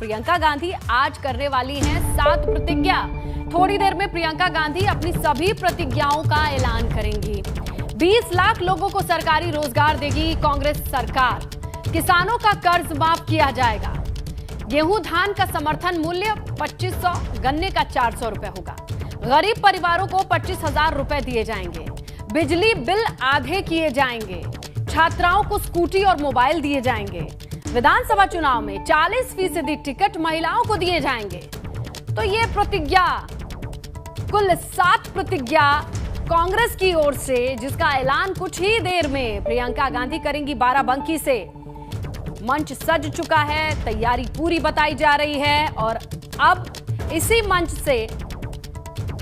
प्रियंका गांधी आज करने वाली हैं 7 प्रतिज्ञा। थोड़ी देर में प्रियंका गांधी अपनी सभी प्रतिज्ञाओं का ऐलान करेंगी। 20 लाख लोगों को सरकारी रोजगार देगी कांग्रेस सरकार। किसानों का कर्ज माफ किया जाएगा। गेहूं धान का समर्थन मूल्य 2500, गन्ने का 400 रुपए होगा। गरीब परिवारों को 25,000 रुपए दिए जाएंगे। बिजली बिल आधे किए जाएंगे। छात्राओं को स्कूटी और मोबाइल दिए जाएंगे। विधानसभा चुनाव में 40% टिकट महिलाओं को दिए जाएंगे। तो ये प्रतिज्ञा, कुल 7 प्रतिज्ञा कांग्रेस की ओर से, जिसका ऐलान कुछ ही देर में प्रियंका गांधी करेंगी बाराबंकी से। मंच सज चुका है, तैयारी पूरी बताई जा रही है और अब इसी मंच से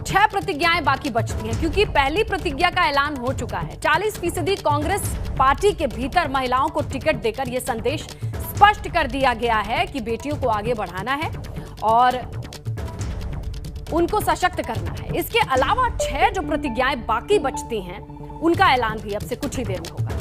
6 प्रतिज्ञाएं बाकी बचती हैं, क्योंकि पहली प्रतिज्ञा का ऐलान हो चुका है। 40% कांग्रेस पार्टी के भीतर महिलाओं को टिकट देकर यह संदेश स्पष्ट कर दिया गया है कि बेटियों को आगे बढ़ाना है और उनको सशक्त करना है। इसके अलावा 6 जो प्रतिज्ञाएं बाकी बचती हैं, उनका ऐलान भी अब से कुछ ही देर में होगा।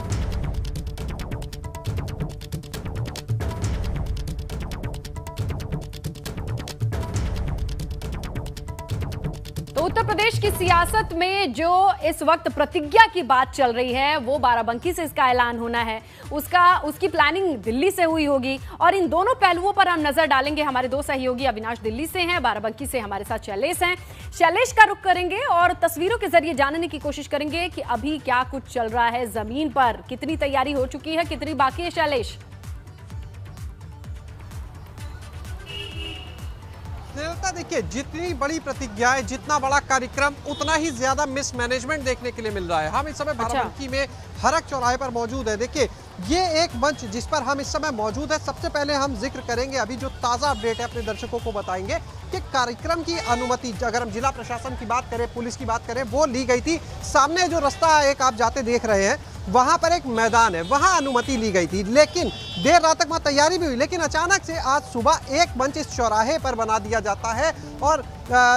तो उत्तर प्रदेश की सियासत में जो इस वक्त प्रतिज्ञा की बात चल रही है, वो बाराबंकी से इसका ऐलान होना है। उसकी प्लानिंग दिल्ली से हुई होगी और इन दोनों पहलुओं पर हम नजर डालेंगे। हमारे 2 सहयोगी अविनाश दिल्ली से हैं, बाराबंकी से हमारे साथ शैलेश हैं। शैलेश का रुख करेंगे और तस्वीरों के जरिए जानने की कोशिश करेंगे कि अभी क्या कुछ चल रहा है जमीन पर, कितनी तैयारी हो चुकी है, कितनी बाकी है। शैलेश, देखिए, जितनी बड़ी प्रतिज्ञाएं, जितना बड़ा कार्यक्रम, उतना ही ज्यादा मिसमैनेजमेंट देखने के लिए मिल रहा है। हम इस समय बाराबंकी में हरक चौराहे पर मौजूद है। देखिए, ये एक मंच जिस पर हम इस समय मौजूद है। सबसे पहले हम जिक्र करेंगे, अभी जो ताज़ा अपडेट है अपने दर्शकों को बताएंगे कि कार्यक्रम की अनुमति, अगर हम जिला प्रशासन की बात करें, पुलिस की बात करें, वो ली गई थी। सामने जो रास्ता एक आप जाते देख रहे हैं, वहां पर एक मैदान है, वहां अनुमति ली गई थी, लेकिन देर रात तक वहां तैयारी भी हुई। लेकिन अचानक से आज सुबह एक मंच इस चौराहे पर बना दिया जाता है और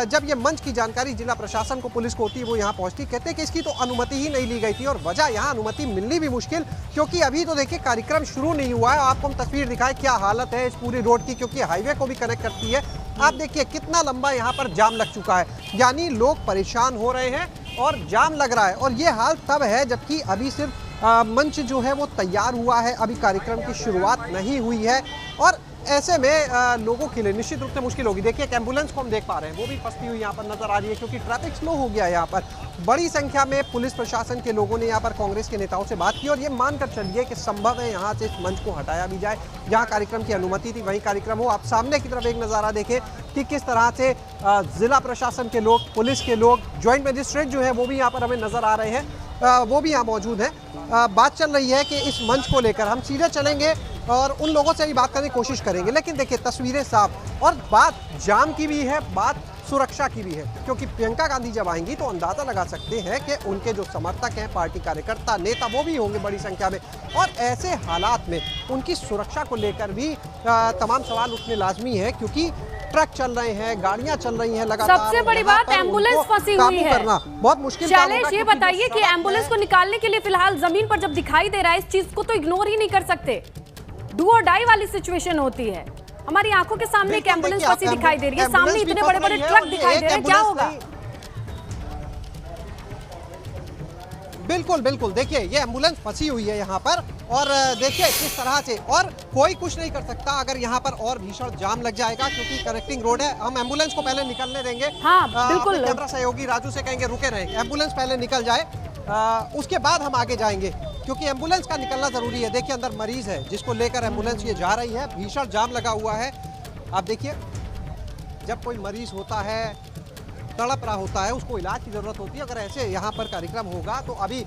जब ये मंच की जानकारी जिला प्रशासन को, पुलिस को होती है, वो यहाँ पहुंचती, कहते हैं कि इसकी तो अनुमति ही नहीं ली गई थी। और वजह यहाँ अनुमति मिलनी भी मुश्किल, क्योंकि अभी तो देखिए कार्यक्रम शुरू नहीं हुआ है। आपको हम तस्वीर दिखाएं क्या हालत है इस पूरी रोड की, क्योंकि हाईवे को भी कनेक्ट करती है। आप देखिए कितना लंबा यहाँ पर जाम लग चुका है, यानी लोग परेशान हो रहे हैं और जाम लग रहा है। और ये हाल तब है जबकि अभी सिर्फ मंच जो है वो तैयार हुआ है, अभी कार्यक्रम की शुरुआत नहीं हुई है। और ऐसे में लोगों के लिए निश्चित रूप से मुश्किल होगी। देखिए, एक एम्बुलेंस को हम देख पा रहे हैं, वो भी फंसती हुई यहाँ पर नजर आ रही है, क्योंकि ट्रैफिक स्लो हो गया है यहाँ पर। बड़ी संख्या में पुलिस प्रशासन के लोगों ने यहाँ पर कांग्रेस के नेताओं से बात की और ये मानकर चलिए कि संभव है यहाँ से इस मंच को हटाया भी जाए। जहाँ कार्यक्रम की अनुमति थी वहीं कार्यक्रम हो। आप सामने की तरफ एक नज़ारा देखें कि किस तरह से जिला प्रशासन के लोग, पुलिस के लोग, ज्वाइंट मजिस्ट्रेट जो है वो भी यहाँ पर हमें नजर आ रहे हैं, वो भी यहाँ मौजूद हैं। बात चल रही है कि इस मंच को लेकर हम सीधे चलेंगे और उन लोगों से भी बात करने की कोशिश करेंगे। लेकिन देखिए, तस्वीरें साफ, और बात जाम की भी है, बात सुरक्षा की भी है, क्योंकि प्रियंका गांधी जब आएंगी तो अंदाजा लगा सकते हैं कि उनके जो समर्थक हैं, पार्टी कार्यकर्ता, नेता, वो भी होंगे बड़ी संख्या में। और ऐसे हालात में उनकी सुरक्षा को लेकर भी तमाम सवाल उठने लाजमी है, क्योंकि ट्रक चल रहे हैं, गाड़ियां चल रही हैं लगातार। सबसे बड़ी बात, एम्बुलेंस फंसी हुई है, करना बहुत मुश्किल। शैलेश, ये बताइए कि एम्बुलेंस को निकालने के लिए फिलहाल जमीन पर जब दिखाई दे रहा है, इस चीज को तो इग्नोर ही नहीं कर सकते। डू और डाई वाली सिचुएशन होती है। हमारी आंखों के सामने एक एम्बुलेंस फंसी दिखाई दे रही है, सामने इतने बड़े बड़े ट्रक दिखाई दे रहे हैं, क्या होगा? बिल्कुल बिल्कुल, देखिए ये एम्बुलेंस फंसी हुई है यहाँ पर और देखिए किस तरह से, और कोई कुछ नहीं कर सकता अगर यहाँ पर और भीषण जाम लग जाएगा, क्योंकि कनेक्टिंग रोड है। हम एम्बुलेंस को पहले निकलने देंगे। हाँ, बिल्कुल। कैमरा सहयोगी राजू से कहेंगे रुके रहें, एम्बुलेंस पहले निकल जाए, उसके बाद हम आगे जाएंगे, क्योंकि एम्बुलेंस का निकलना जरूरी है। देखिए, अंदर मरीज है जिसको लेकर एम्बुलेंस ये जा रही है, भीषण जाम लगा हुआ है। आप देखिए, जब कोई मरीज होता है, तड़प रहा होता है, उसको इलाज की ज़रूरत होती है। अगर ऐसे यहाँ पर कार्यक्रम होगा तो अभी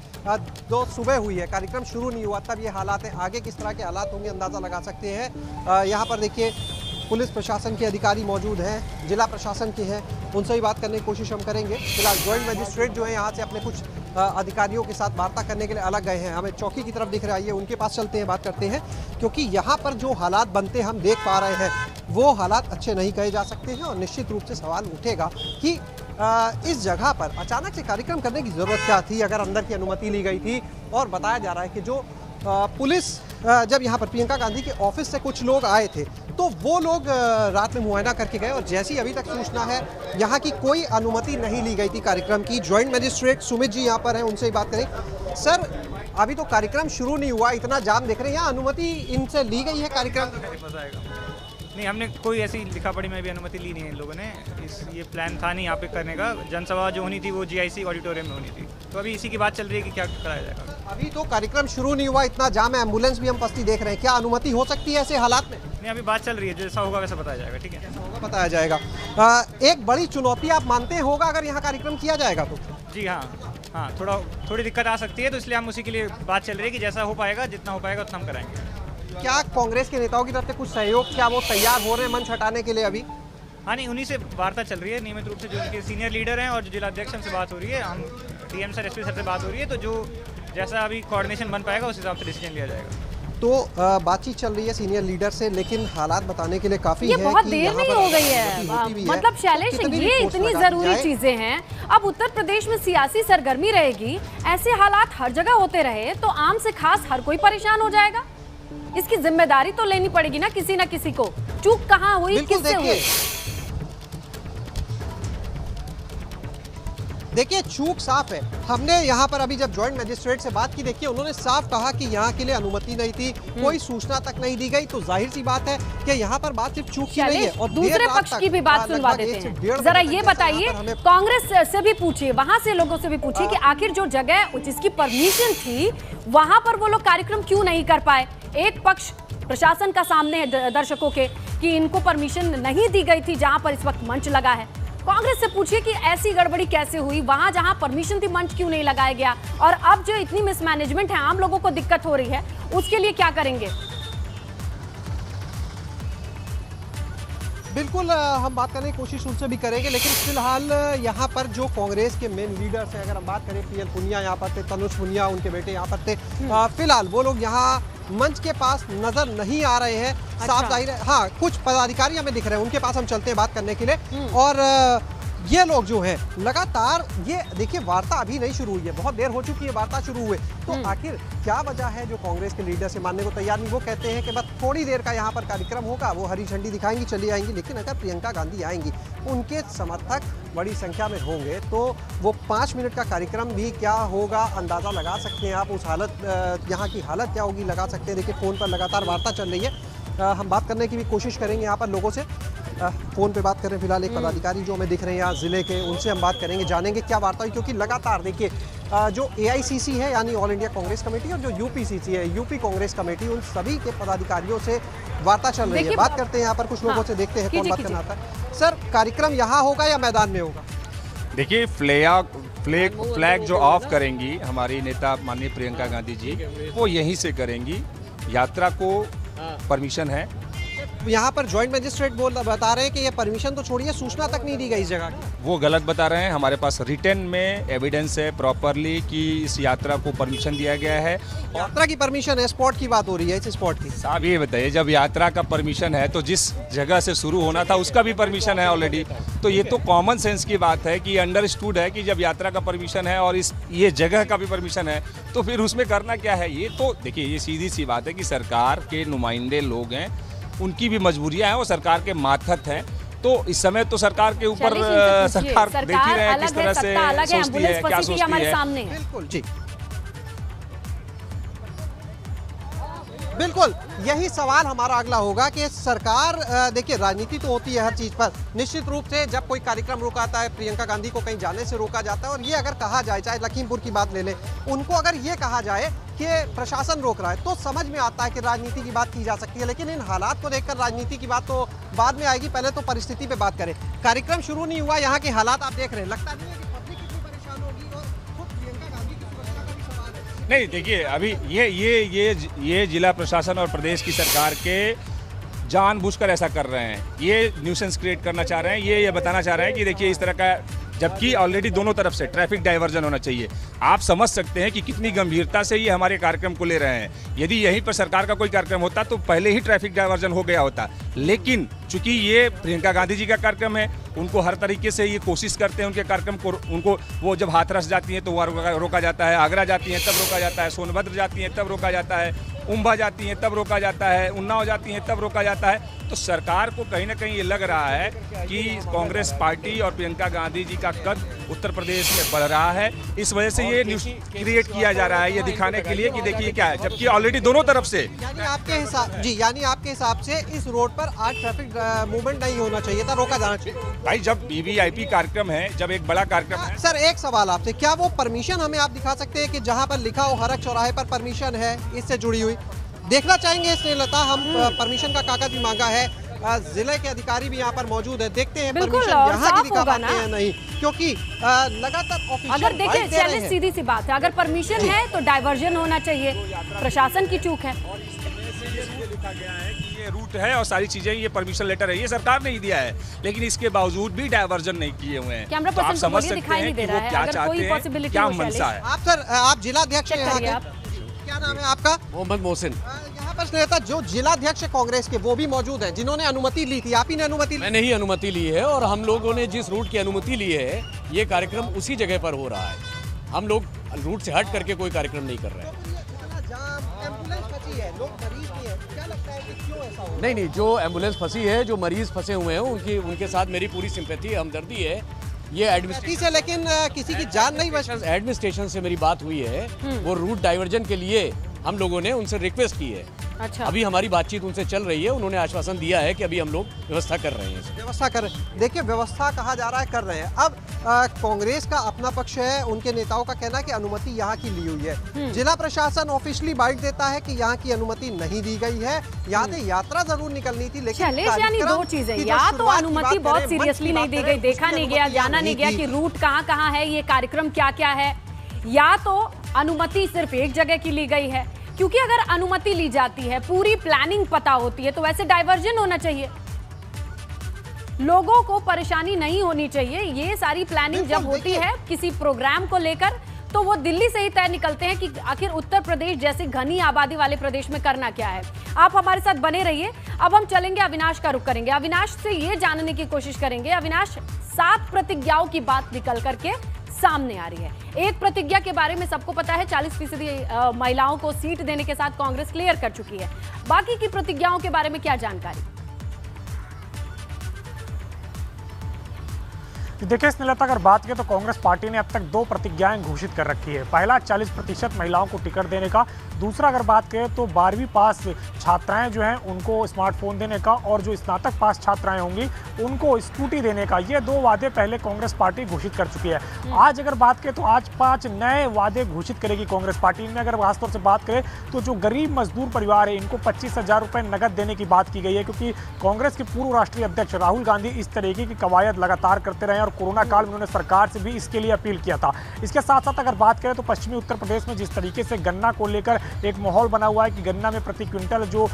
2 सुबह हुई है, कार्यक्रम शुरू नहीं हुआ, तब ये हालात हैं। आगे किस तरह के हालात होंगे अंदाज़ा लगा सकते हैं। यहाँ पर देखिए पुलिस प्रशासन के अधिकारी मौजूद हैं, जिला प्रशासन के हैं, उनसे भी बात करने की कोशिश हम करेंगे। फिलहाल ज्वाइंट मजिस्ट्रेट जो है यहाँ से अपने कुछ अधिकारियों के साथ वार्ता करने के लिए अलग गए हैं। हमें चौकी की तरफ दिख रहा है, उनके पास चलते हैं, बात करते हैं, क्योंकि यहाँ पर जो हालात बनते हम देख पा रहे हैं वो हालात अच्छे नहीं कहे जा सकते हैं। और निश्चित रूप से सवाल उठेगा कि इस जगह पर अचानक से कार्यक्रम करने की ज़रूरत क्या थी, अगर अंदर की अनुमति ली गई थी। और बताया जा रहा है कि जो पुलिस जब यहाँ पर प्रियंका गांधी के ऑफिस से कुछ लोग आए थे तो वो लोग रात में मुआयना करके गए और जैसी अभी तक सूचना है यहाँ की कोई अनुमति नहीं ली गई थी कार्यक्रम की। ज्वाइंट मजिस्ट्रेट सुमित जी यहाँ पर हैं, उनसे ही बात करें। सर, अभी तो कार्यक्रम शुरू नहीं हुआ, इतना जाम देख रहे हैं, यहाँ अनुमति इनसे ली गई है कार्यक्रम? नहीं, हमने कोई ऐसी लिखा पढ़ी में भी अनुमति ली नहीं है इन लोगों ने। ये प्लान था नहीं यहाँ पे करने का। जनसभा जो होनी थी वो GIC ऑडिटोरियम में होनी थी, तो अभी इसी की बात चल रही है कि क्या कराया जाएगा। अभी तो कार्यक्रम शुरू नहीं हुआ, इतना जाम है, एम्बुलेंस भी हम पस्ती देख रहे हैं, क्या अनुमति हो सकती है ऐसे हालात में? नहीं, अभी बात चल रही है, जैसा होगा वैसा बताया जाएगा। ठीक है, जैसा होगा बताया जाएगा। एक बड़ी चुनौती आप मानते होगा अगर यहाँ कार्यक्रम किया जाएगा तो? जी हाँ, थोड़ी दिक्कत आ सकती है, तो इसलिए हम उसी के लिए बात चल रही है कि जैसा हो पाएगा, जितना हो पाएगा उतना हम कराएंगे। क्या कांग्रेस के नेताओं की तरफ से कुछ सहयोग, क्या वो तैयार हो रहे हैं मंच हटाने के लिए अभी? हाँ, नहीं, उन्हीं से वार्ता चल रही है नियमित रूप से, जो उनके सीनियर लीडर हैं और जो जिलाध्यक्ष हमसे बात हो रही है, हम DM सर, SP सर से बात हो रही है, तो जो जैसा अभी कोऑर्डिनेशन बन पाएगा उस हिसाब से डिसीजन लिया जाएगा। तो बातचीत चल रही है सीनियर लीडर से, लेकिन हालात बताने के लिए काफी ये है बहुत कि देर यहाँ नहीं पर हो गई है। मतलब शैलेश, ये इतनी जरूरी चीजें हैं। अब उत्तर प्रदेश में सियासी सरगर्मी रहेगी, ऐसे हालात हर जगह होते रहे तो आम से खास हर कोई परेशान हो जाएगा। इसकी जिम्मेदारी तो लेनी पड़ेगी ना किसी को। चूक कहाँ हुई, किससे हुई? देखिए, चूक साफ है। हमने यहाँ पर अभी जब ज्वाइंट मजिस्ट्रेट से बात की, देखिए उन्होंने साफ कहा कि यहाँ के लिए अनुमति नहीं थी, कोई सूचना तक नहीं दी गई। तो जाहिर सी बात है कि यहाँ पर बात सिर्फ चूक की नहीं है। और दूसरे पक्ष की भी बात सुनवा देते हैं। जरा ये बताइए, कांग्रेस से भी पूछिए, वहां से लोगों से भी पूछिए कि आखिर जो जगह जिसकी परमिशन थी वहां पर वो लोग कार्यक्रम क्यों नहीं कर पाए। एक पक्ष प्रशासन का सामने है दर्शकों के कि इनको परमिशन नहीं दी गई थी जहां पर इस वक्त मंच लगा है। कांग्रेस से पूछिए कि ऐसी गड़बड़ी कैसे हुई, वहां जहां परमिशन थी मंच क्यों नहीं लगाया गया, और अब जो इतनी मिसमैनेजमेंट है, आम लोगों को दिक्कत हो रही है, उसके लिए क्या करेंगे? बिल्कुल, हम बात करने की कोशिश उनसे भी करेंगे, लेकिन फिलहाल यहाँ पर जो कांग्रेस के मेन लीडर्स हैं, अगर हम बात करें, PL पुनिया यहाँ पर थे, तनुज पुनिया उनके बेटे यहाँ पर थे, फिलहाल वो लोग यहाँ मंच के पास नजर नहीं आ रहे हैं। अच्छा। साफ जाहिर है, हाँ, कुछ पदाधिकारी हमें दिख रहे हैं, उनके पास हम चलते हैं बात करने के लिए। और ये लोग जो हैं लगातार, ये देखिए वार्ता अभी नहीं शुरू हुई है, बहुत देर हो चुकी है वार्ता शुरू हुए। तो आखिर क्या वजह है जो कांग्रेस के लीडर से मानने को तैयार नहीं? वो कहते हैं कि बस थोड़ी देर का यहाँ पर कार्यक्रम होगा, वो हरी झंडी दिखाएंगी, चली आएंगी। लेकिन अगर प्रियंका गांधी आएंगी, उनके समर्थक बड़ी संख्या में होंगे, तो वो 5 मिनट का कार्यक्रम भी क्या होगा अंदाज़ा लगा सकते हैं आप। उस हालत, यहाँ की हालत क्या होगी लगा सकते हैं। देखिए फ़ोन पर लगातार वार्ता चल रही है, हम बात करने की भी कोशिश करेंगे यहाँ पर लोगों से। फ़ोन पे बात करें फिलहाल, एक पदाधिकारी जो हमें दिख रहे हैं यहाँ ज़िले के, उनसे हम बात करेंगे, जानेंगे क्या वार्ता हुई। क्योंकि लगातार देखिए, जो AICC है यानी ऑल इंडिया कांग्रेस कमेटी, और जो UPCC है यूपी कांग्रेस कमेटी, उन सभी के पदाधिकारियों से वार्ता चल रही है। बात करते हैं यहाँ पर कुछ लोगों से, देखते हैं कौन बात करना आता है। सर, कार्यक्रम यहाँ होगा या मैदान में होगा? देखिए, फ्लैग जो ऑफ करेंगी हमारी नेता माननीय प्रियंका गांधी जी, वो यहीं से करेंगी। यात्रा को परमिशन है। यहाँ पर ज्वाइंट मजिस्ट्रेट बता रहे हैं कि ये परमिशन तो छोड़िए, सूचना तक नहीं दी गई इस जगह की। वो गलत बता रहे हैं। हमारे पास रिटर्न में एविडेंस है प्रॉपरली कि इस यात्रा को परमिशन दिया गया है। यात्रा की परमिशन है, स्पॉट की बात हो रही है, इस स्पॉट की। साहब ये बताइए, जब यात्रा का परमिशन है तो जिस जगह से शुरू होना था उसका भी परमिशन है ऑलरेडी। तो ये तो कॉमन सेंस की बात है कि अंडरस्टूड है कि जब यात्रा का परमिशन है और ये जगह का भी परमिशन है, तो फिर उसमें करना क्या है। ये तो देखिए, ये सीधी सी बात है कि सरकार के नुमाइंदे लोग हैं, उनकी भी मजबूरियां हैं, वो सरकार के मातहत हैं। तो इस समय तो सरकार के ऊपर सरकार देख ही रहे हैं किस तरह से सोचती है, क्या सोचती है। बिल्कुल जी, बिल्कुल यही सवाल हमारा अगला होगा कि सरकार, देखिए राजनीति तो होती है हर चीज पर। निश्चित रूप से जब कोई कार्यक्रम रोकाता है, प्रियंका गांधी को कहीं जाने से रोका जाता है, और ये अगर कहा जाए, चाहे लखीमपुर की बात ले ले, उनको अगर ये कहा जाए कि प्रशासन रोक रहा है, तो समझ में आता है कि राजनीति की बात की जा सकती है। लेकिन इन हालात को देखकर राजनीति की बात तो बाद में आएगी, पहले तो परिस्थिति पे बात करें। कार्यक्रम शुरू नहीं हुआ, यहाँ के हालात आप देख रहे हैं, लगता नहीं है कि पब्लिक कितनी परेशान होगी, और खुद प्रियंका गांधी की सुरक्षा का भी सवाल है। नहीं, देखिए अभी ये जिला प्रशासन और प्रदेश की सरकार के जानबूझकर ऐसा कर रहे हैं। ये न्यूसेंस क्रिएट करना चाह रहे हैं, ये बताना चाह रहे हैं कि देखिए इस तरह का, जबकि ऑलरेडी दोनों तरफ से ट्रैफिक डाइवर्जन होना चाहिए। आप समझ सकते हैं कि कितनी गंभीरता से ये हमारे कार्यक्रम को ले रहे हैं। यदि यहीं पर सरकार का कोई कार्यक्रम होता तो पहले ही ट्रैफिक डाइवर्जन हो गया होता। लेकिन चूंकि ये प्रियंका गांधी जी का कार्यक्रम है, उनको हर तरीके से ये कोशिश करते हैं उनके कार्यक्रम को, उनको वो जब हाथरस जाती हैं तो वहाँ रोका जाता है, आगरा जाती हैं तब रोका जाता है, सोनभद्र जाती हैं तब रोका जाता है, उम्भा जाती हैं तब रोका जाता है, उन्नाव जाती हैं तब रोका जाता है। तो सरकार को कहीं ना कहीं ये लग रहा है कि कांग्रेस पार्टी और प्रियंका गांधी जी का कद उत्तर प्रदेश में बढ़ रहा है, इस वजह से ये न्यूज़ क्रिएट किया जा रहा है, ये दिखाने के लिए कि देखिए क्या है, जबकि ऑलरेडी दोनों तरफ से यानी आपके हिसाब से इस रोड पर आज ट्रैफिक मूवमेंट नहीं होना चाहिए था, रोका जाना चाहिए। भाई जब वीवीआईपी कार्यक्रम है, जब एक बड़ा कार्यक्रम है। सर एक सवाल आपसे, क्या वो परमिशन हमें आप दिखा सकते हैं कि जहां पर लिखा हो हरक चौराहे पर परमिशन है इससे जुड़ी हुई? देखना चाहेंगे स्नेहलता, हम परमिशन का कागज भी मांगा है, जिले के अधिकारी भी यहाँ पर मौजूद है, देखते हैं परमिशन यहाँ की दिखा पाते हैं नहीं, क्योंकि लगातार ऑफिशियल अगर देखिए चलिए सीधी सी बात है, अगर परमिशन है तो डाइवर्जन होना चाहिए, प्रशासन की चूक है। लिखा गया है कि ये रूट है और सारी चीजें, ये परमिशन लेटर है, ये सरकार ने ही दिया है, लेकिन इसके बावजूद भी डाइवर्जन नहीं किए हुए हैं। कैमरा तो आप पर्सन समझ को सकते दिखाई नहीं हैं दे कि रहा वो है, क्या अगर कोई चाहते हैं, possibility क्या हो, मनसा है। आप सर, आप जिलाध्यक्ष चेक हैं यहाँ करिए के, आप। क्या नाम है आपका? मोहम्मद मोहसिन। यहाँ पर स्नेहलता जो जिलाध्यक्ष है कांग्रेस के वो भी मौजूद हैं, जिन्होंने अनुमति ली थी, आप ही ने अनुमति ली? मैंने ही अनुमति ली है और हम लोगों ने जिस रूट की अनुमति ली है ये कार्यक्रम उसी जगह पर हो रहा है। हम लोग रूट से हट करके कोई कार्यक्रम नहीं कर रहे हैं। नहीं, जो एम्बुलेंस फंसी है, जो मरीज फंसे हुए हैं, उनके साथ मेरी पूरी सिंपैथी हमदर्दी है। ये एडमिनिस्ट्रेशन से, लेकिन किसी की जान नहीं बची। एडमिनिस्ट्रेशन से मेरी बात हुई है, वो रूट डाइवर्जन के लिए हम लोगों ने उनसे रिक्वेस्ट की है। अच्छा, अभी हमारी बातचीत उनसे चल रही है, उन्होंने आश्वासन दिया है कि अभी हम लोग व्यवस्था कर रहे हैं। व्यवस्था कर, देखिए व्यवस्था कहा जा रहा है कर रहे हैं। अब कांग्रेस का अपना पक्ष है, उनके नेताओं का कहना है कि अनुमति यहाँ की ली हुई है, जिला प्रशासन ऑफिशियली बाइट देता है कि यहाँ की अनुमति नहीं दी गई है, यहाँ से यात्रा जरूर निकलनी थी, लेकिन यानी दो चीजें, या तो अनुमति बहुत सीरियसली नहीं दी गई, देखा नहीं गया, जाना नहीं गया कि रूट कहाँ है, ये कार्यक्रम क्या क्या है, या तो अनुमति सिर्फ एक जगह की ली गई है। क्योंकि अगर अनुमति ली जाती है, पूरी प्लानिंग पता होती है, तो वैसे डाइवर्जन होना चाहिए, लोगों को परेशानी नहीं होनी चाहिए। ये सारी प्लानिंग जब होती है किसी प्रोग्राम को लेकर, तो वो दिल्ली से ही तय निकलते हैं कि आखिर उत्तर प्रदेश जैसे घनी आबादी वाले प्रदेश में करना क्या है। आप हमारे साथ बने रहिए। अब हम चलेंगे, अविनाश का रुख करेंगे, अविनाश से ये जानने की कोशिश करेंगे। अविनाश, 7 प्रतिज्ञाओं की बात निकल करके सामने आ रही है। एक प्रतिज्ञा के बारे में सबको पता है, 40% महिलाओं को सीट देने के साथ कांग्रेस क्लियर कर चुकी है। बाकी की प्रतिज्ञाओं के बारे में क्या जानकारी? देखिए स्नेहलता, अगर बात करें तो कांग्रेस पार्टी ने अब तक 2 प्रतिज्ञाएं घोषित कर रखी है। पहला 40% महिलाओं को टिकट देने का, दूसरा अगर बात करें तो 12वीं पास छात्राएं जो हैं उनको स्मार्टफोन देने का, और जो स्नातक पास छात्राएं होंगी उनको स्कूटी देने का। ये 2 वादे पहले कांग्रेस पार्टी घोषित कर चुकी है। आज अगर बात करें तो आज 5 नए वादे घोषित करेगी कांग्रेस पार्टी। इनमें अगर खासतौर से बात करें तो जो गरीब मजदूर परिवार है इनको 25,000 रुपये नगद देने की बात की गई है, क्योंकि कांग्रेस के पूर्व राष्ट्रीय अध्यक्ष राहुल गांधी इस तरीके की कवायद लगातार करते रहे और कोरोना काल में उन्होंने सरकार से भी इसके लिए अपील किया था। इसके साथ साथ अगर बात करें तो पश्चिमी उत्तर प्रदेश में जिस तरीके से गन्ना को लेकर एक माहौल बना हुआ है कि गन्ना में प्रति क्विंटल जो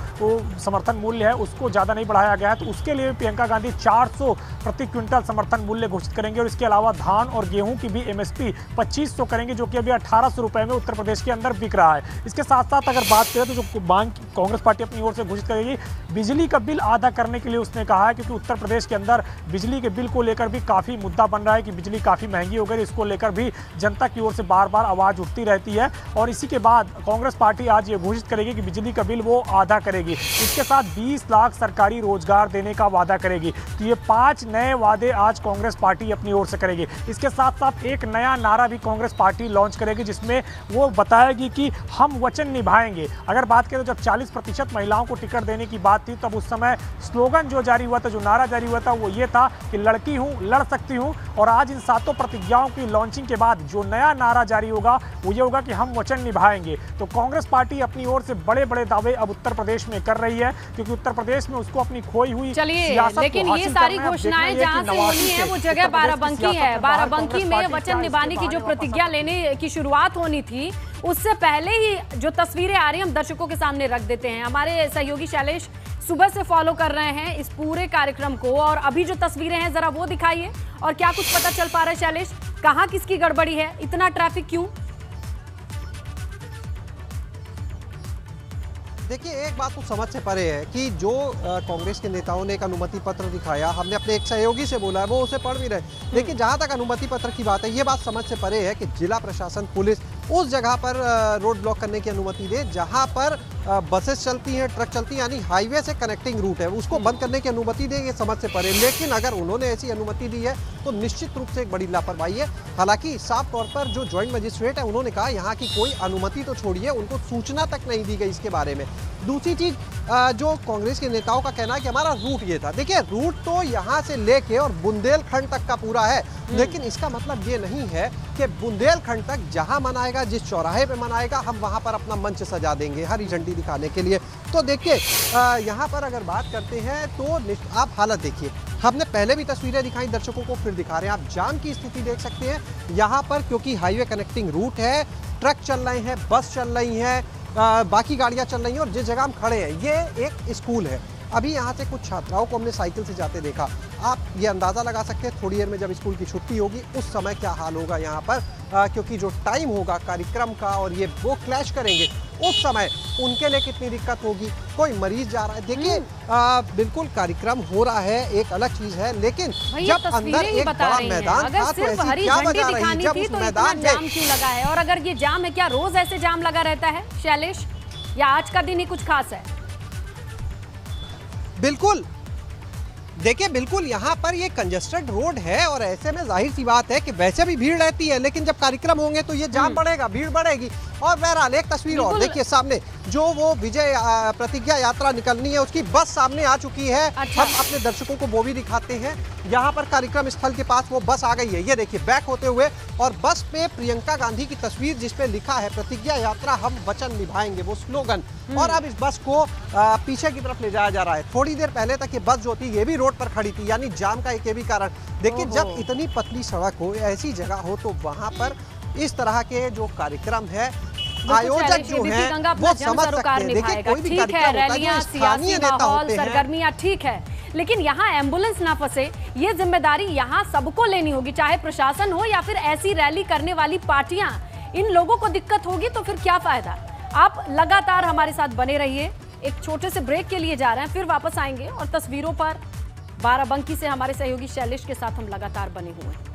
समर्थन मूल्य है उसको ज़्यादा नहीं बढ़ाया गया है, तो उसके लिए प्रियंका गांधी 400 प्रति क्विंटल समर्थन मूल्य घोषित करेंगे। और इसके अलावा धान और गेहूं की भी MSP 2500 करेंगे, जो कि अभी 1800 रुपये में उत्तर प्रदेश के अंदर बिक रहा है। इसके साथ साथ अगर बात करें तो जो मांग कांग्रेस पार्टी अपनी ओर से घोषित करेगी, बिजली का बिल आधा करने के लिए उसने कहा है, क्योंकि उत्तर प्रदेश के अंदर बिजली के बिल को लेकर भी काफ़ी मुद्दा बन रहा है कि बिजली काफ़ी महंगी हो गई। इसको लेकर भी जनता की ओर से बार बार आवाज़ उठती रहती है। और इसी के बाद कांग्रेस पार्टी आज ये घोषित करेगी कि बिजली का बिल वो आधा करेगी। इसके साथ 20 लाख सरकारी रोजगार देने का वादा करेगी। तो ये 5 नए वादे आज कांग्रेस पार्टी अपनी ओर से करेगी। इसके साथ साथ एक नया नारा भी कांग्रेस पार्टी लॉन्च करेगी, जिसमें वो बताएगी कि हम वचन निभाएंगे। अगर बात करें तो जब 40% महिलाओं को टिकट देने की बात थी, तब उस समय स्लोगन जो जारी हुआ था, जो नारा जारी हुआ था, वो ये था कि लड़की हूँ, लड़ सकती हूँ। और आज इन 7 प्रतिज्ञाओं की लॉन्चिंग के बाद जो नया नारा जारी होगा वो ये होगा कि हम वचन निभाएंगे। तो कांग्रेस पार्टी अपनी ओर से बड़े बड़े दावे अब उत्तर प्रदेश में कर रही है, क्योंकि उत्तर प्रदेश में उसको अपनी खोई हुई लेकिन ये सारी घोषणाएं जहां से होनी है वो जगह बाराबंकी है। बाराबंकी में वचन निभाने की जो प्रतिज्ञा लेने की शुरुआत होनी थी, उससे पहले ही जो तस्वीरें आ रही हैं हम दर्शकों के सामने रख देते हैं। हमारे सहयोगी शैलेश सुबह से फॉलो कर रहे हैं इस पूरे कार्यक्रम को, और अभी जो तस्वीरें हैं जरा वो दिखाइए, और क्या कुछ पता चल पा रहा है शैलेश, कहाँ किसकी गड़बड़ी है, इतना ट्रैफिक क्यों? देखिए, एक बात तो समझ से परे है कि जो कांग्रेस के नेताओं ने एक अनुमति पत्र दिखाया, हमने अपने एक सहयोगी से बोला है, वो उसे पढ़ भी रहे, लेकिन जहां तक अनुमति पत्र की बात है, ये बात समझ से परे है कि जिला प्रशासन, पुलिस उस जगह पर रोड ब्लॉक करने की अनुमति दे जहां पर बसेस चलती हैं, ट्रक चलती हैं, यानी हाईवे से कनेक्टिंग रूट है, उसको बंद करने की अनुमति दें, ये समझ से परे। लेकिन अगर उन्होंने ऐसी अनुमति दी है तो निश्चित रूप से एक बड़ी लापरवाही है। हालांकि साफ तौर पर जो ज्वाइंट मजिस्ट्रेट है उन्होंने कहा यहाँ की कोई अनुमति तो छोड़िए, उनको सूचना तक नहीं दी गई इसके बारे में। दूसरी चीज, जो कांग्रेस के नेताओं का कहना है कि हमारा रूट ये था। देखिए, रूट तो यहाँ से लेके और बुंदेलखंड तक का पूरा है, लेकिन इसका मतलब ये नहीं है कि बुंदेलखंड तक जहां मनाएगा, जिस चौराहे पे मनाएगा, हम वहां पर अपना मंच सजा देंगे हरी झंडी दिखाने के लिए। तो देखिए, यहाँ पर अगर बात करते हैं तो आप हालत देखिए, हमने पहले भी तस्वीरें दिखाई दर्शकों को, फिर दिखा रहे हैं। आप जाम की स्थिति देख सकते हैं यहाँ पर, क्योंकि हाईवे कनेक्टिंग रूट है, ट्रक चल रहे हैं, बस चल रही हैं, बाकी गाड़ियाँ चल रही हैं, और जिस जगह हम खड़े हैं ये एक स्कूल है। अभी यहाँ से कुछ छात्राओं को हमने साइकिल से जाते देखा। आप ये अंदाज़ा लगा सकते हैं थोड़ी देर में जब स्कूल की छुट्टी होगी उस समय क्या हाल होगा यहाँ पर, क्योंकि जो टाइम होगा कार्यक्रम का और ये वो क्लैश करेंगे, उस समय उनके लिए कितनी दिक्कत होगी। कोई मरीज जा रहा है, देखिए बिल्कुल कार्यक्रम हो रहा है, एक अलग चीज़ है, लेकिन जब अंदर एक बड़ा मैदान था तो ऐसी क्या वजह रही जब उस मैदान में जाम क्यों लगा है? और अगर ये जाम है, क्या रोज ऐसे जाम लगा रहता है शैलेश, या आज का दिन ही कुछ खास है? बिल्कुल, देखिए बिल्कुल यहाँ पर ये कंजेस्टेड रोड है और ऐसे में जाहिर सी बात है कि वैसे भी भीड़ रहती है, लेकिन जब कार्यक्रम होंगे तो ये जाम बढ़ेगा, भीड़ बढ़ेगी। और बहरहाल एक तस्वीर और देखिए, सामने जो वो विजय प्रतिज्ञा यात्रा निकलनी है उसकी बस सामने आ चुकी है। अच्छा। हम अपने दर्शकों को वो भी दिखाते हैं। यहाँ पर कार्यक्रम स्थल के पास वो बस आ गई है, ये देखिए बैक होते हुए, और बस पे प्रियंका गांधी की तस्वीर जिसपे लिखा है प्रतिज्ञा यात्रा हम वचन निभाएंगे, वो स्लोगन। और अब इस बस को पीछे की तरफ ले जाया जा रहा है। थोड़ी देर पहले तक ये बस जो थी ये भी रोड पर खड़ी थी, यानी जाम का एक ये भी कारण। देखिए, जब इतनी पतली सड़क हो, ऐसी जगह हो, तो वहां पर इस तरह के जो कार्यक्रम है, आयोजक जो हैं वो समझ सकते हैं। देखिए, कोई भी ठीक है, रैलियां, सियासी माहौल, सरगर्मियां ठीक है, लेकिन यहाँ एम्बुलेंस ना फंसे, ये जिम्मेदारी यहाँ सबको लेनी होगी, चाहे प्रशासन हो या फिर ऐसी रैली करने वाली पार्टियां। इन लोगों को दिक्कत होगी तो फिर क्या फायदा। आप लगातार हमारे साथ बने रहिए। एक छोटे से ब्रेक के लिए जा रहे हैं, फिर वापस आएंगे और तस्वीरों पर बाराबंकी से हमारे सहयोगी शैलेश के साथ हम लगातार बने हुए हैं।